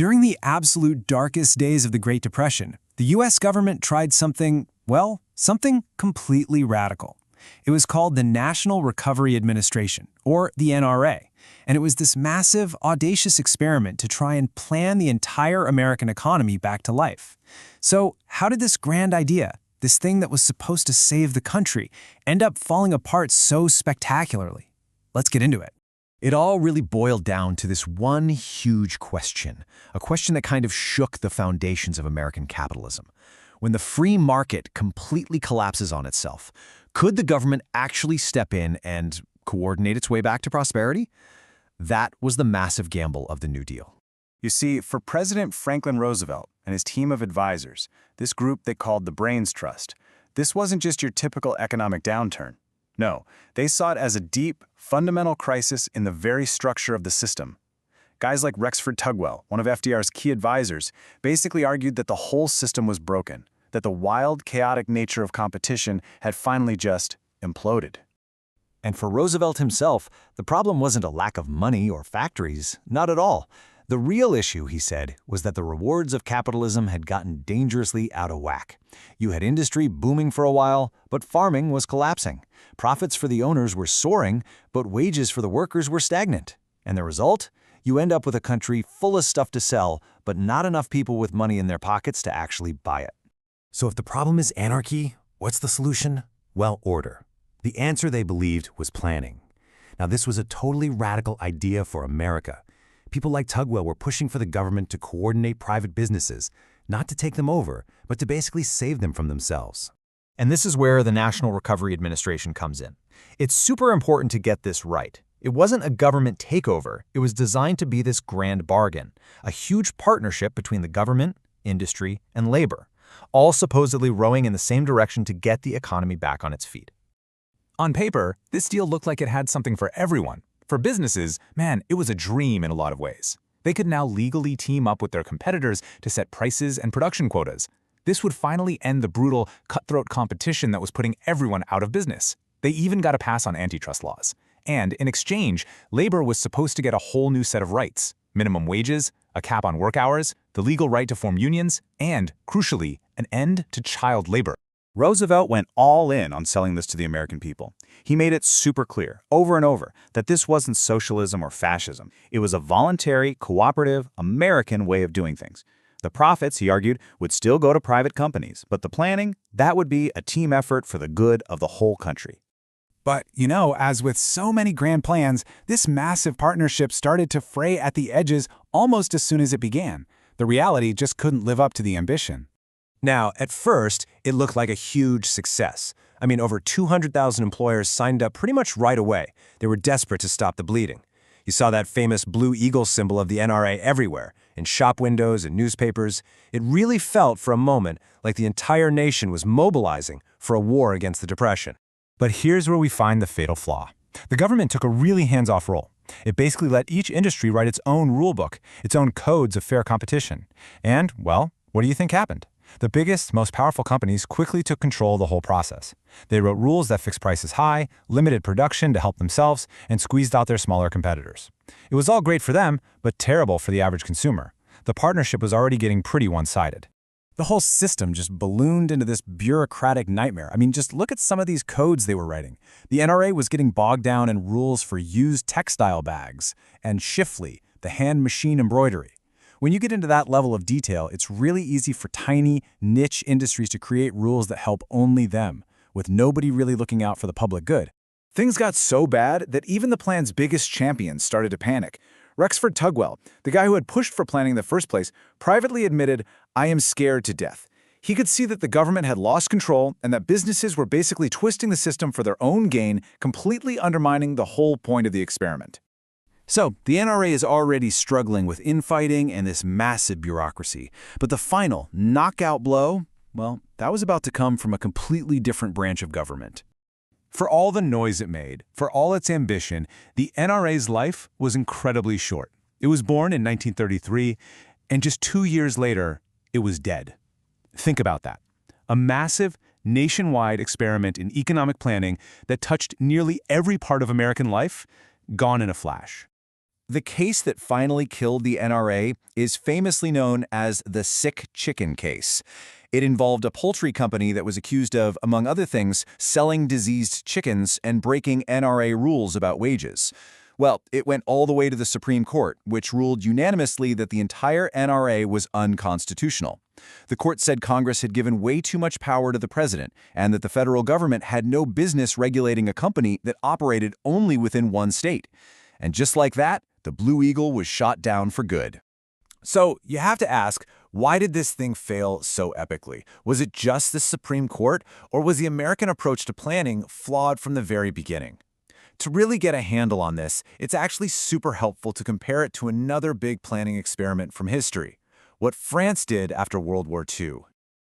During the absolute darkest days of the Great Depression, the US government tried something, well, something completely radical. It was called the National Recovery Administration, or the NRA, and it was this massive, audacious experiment to try and plan the entire American economy back to life. So, how did this grand idea, this thing that was supposed to save the country, end up falling apart so spectacularly? Let's get into it. It all really boiled down to this one huge question, a question that kind of shook the foundations of American capitalism. When the free market completely collapses on itself, could the government actually step in and coordinate its way back to prosperity? That was the massive gamble of the New Deal. You see, for President Franklin Roosevelt and his team of advisors, this group they called the Brains Trust, this wasn't just your typical economic downturn. No, they saw it as a deep, fundamental crisis in the very structure of the system. Guys like Rexford Tugwell, one of FDR's key advisors, basically argued that the whole system was broken, that the wild, chaotic nature of competition had finally just imploded. And for Roosevelt himself, the problem wasn't a lack of money or factories, not at all. The real issue, he said, was that the rewards of capitalism had gotten dangerously out of whack. You had industry booming for a while, but farming was collapsing. Profits for the owners were soaring, but wages for the workers were stagnant. And the result? You end up with a country full of stuff to sell, but not enough people with money in their pockets to actually buy it. So if the problem is anarchy, what's the solution? Well, order. The answer, they believed, was planning. Now, this was a totally radical idea for America. People like Tugwell were pushing for the government to coordinate private businesses, not to take them over, but to basically save them from themselves. And this is where the National Recovery Administration comes in. It's super important to get this right. It wasn't a government takeover. It was designed to be this grand bargain, a huge partnership between the government, industry, and labor, all supposedly rowing in the same direction to get the economy back on its feet. On paper, this deal looked like it had something for everyone. For businesses, man, it was a dream in a lot of ways. They could now legally team up with their competitors to set prices and production quotas. This would finally end the brutal, cutthroat competition that was putting everyone out of business. They even got a pass on antitrust laws. And in exchange, labor was supposed to get a whole new set of rights: minimum wages, a cap on work hours, the legal right to form unions, and, crucially, an end to child labor. Roosevelt went all in on selling this to the American people. He made it super clear, over and over, that this wasn't socialism or fascism. It was a voluntary, cooperative, American way of doing things. The profits, he argued, would still go to private companies, but the planning, that would be a team effort for the good of the whole country. But, as with so many grand plans, this massive partnership started to fray at the edges almost as soon as it began. The reality just couldn't live up to the ambition. Now, at first, it looked like a huge success. Over 200,000 employers signed up pretty much right away. They were desperate to stop the bleeding. You saw that famous blue eagle symbol of the NRA everywhere, in shop windows and newspapers. It really felt for a moment like the entire nation was mobilizing for a war against the Depression. But here's where we find the fatal flaw. The government took a really hands-off role. It basically let each industry write its own rulebook, its own codes of fair competition. And, well, what do you think happened? The biggest, most powerful companies quickly took control of the whole process. They wrote rules that fixed prices high, limited production to help themselves, and squeezed out their smaller competitors. It was all great for them, but terrible for the average consumer. The partnership was already getting pretty one-sided. The whole system just ballooned into this bureaucratic nightmare. Just look at some of these codes they were writing. The NRA was getting bogged down in rules for used textile bags and Shifley, the hand-machine embroidery. When you get into that level of detail, it's really easy for tiny, niche industries to create rules that help only them, with nobody really looking out for the public good. Things got so bad that even the plan's biggest champions started to panic. Rexford Tugwell, the guy who had pushed for planning in the first place, privately admitted, "I am scared to death." He could see that the government had lost control and that businesses were basically twisting the system for their own gain, completely undermining the whole point of the experiment. So, the NRA is already struggling with infighting and this massive bureaucracy. But the final, knockout blow, well, that was about to come from a completely different branch of government. For all the noise it made, for all its ambition, the NRA's life was incredibly short. It was born in 1933, and just 2 years later, it was dead. Think about that. A massive, nationwide experiment in economic planning that touched nearly every part of American life, gone in a flash. The case that finally killed the NRA is famously known as the sick chicken case. It involved a poultry company that was accused of, among other things, selling diseased chickens and breaking NRA rules about wages. Well, it went all the way to the Supreme Court, which ruled unanimously that the entire NRA was unconstitutional. The court said Congress had given way too much power to the president and that the federal government had no business regulating a company that operated only within one state. And just like that, the Blue Eagle was shot down for good. So you have to ask, why did this thing fail so epically? Was it just the Supreme Court, or was the American approach to planning flawed from the very beginning? To really get a handle on this, it's actually super helpful to compare it to another big planning experiment from history, what France did after World War II.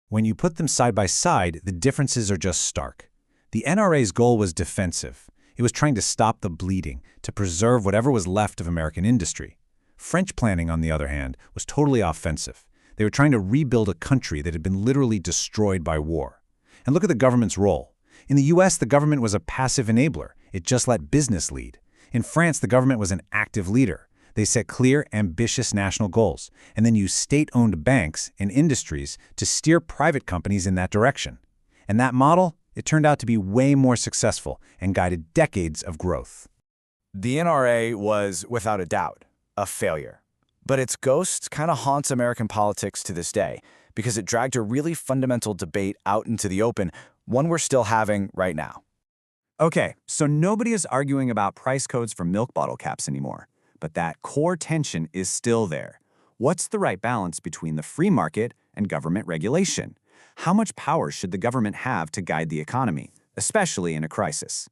When you put them side by side, the differences are just stark. The NRA's goal was defensive. It was trying to stop the bleeding, to preserve whatever was left of American industry. French planning, on the other hand, was totally offensive. They were trying to rebuild a country that had been literally destroyed by war. And look at the government's role. In the US, the government was a passive enabler. It just let business lead. In France, the government was an active leader. They set clear, ambitious national goals, and then used state-owned banks and industries to steer private companies in that direction. And that model, it turned out to be way more successful and guided decades of growth. The NRA was, without a doubt, a failure. But its ghost kind of haunts American politics to this day because it dragged a really fundamental debate out into the open, one we're still having right now. Okay, so nobody is arguing about price codes for milk bottle caps anymore, but that core tension is still there. What's the right balance between the free market and government regulation? How much power should the government have to guide the economy, especially in a crisis?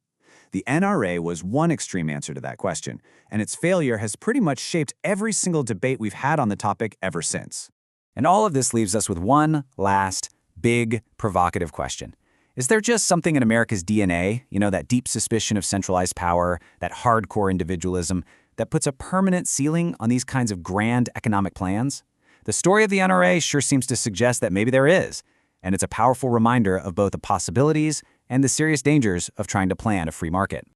The NRA was one extreme answer to that question, and its failure has pretty much shaped every single debate we've had on the topic ever since. And all of this leaves us with one last, big, provocative question. Is there just something in America's DNA, that deep suspicion of centralized power, that hardcore individualism, that puts a permanent ceiling on these kinds of grand economic plans? The story of the NRA sure seems to suggest that maybe there is, and it's a powerful reminder of both the possibilities and the serious dangers of trying to plan a free market.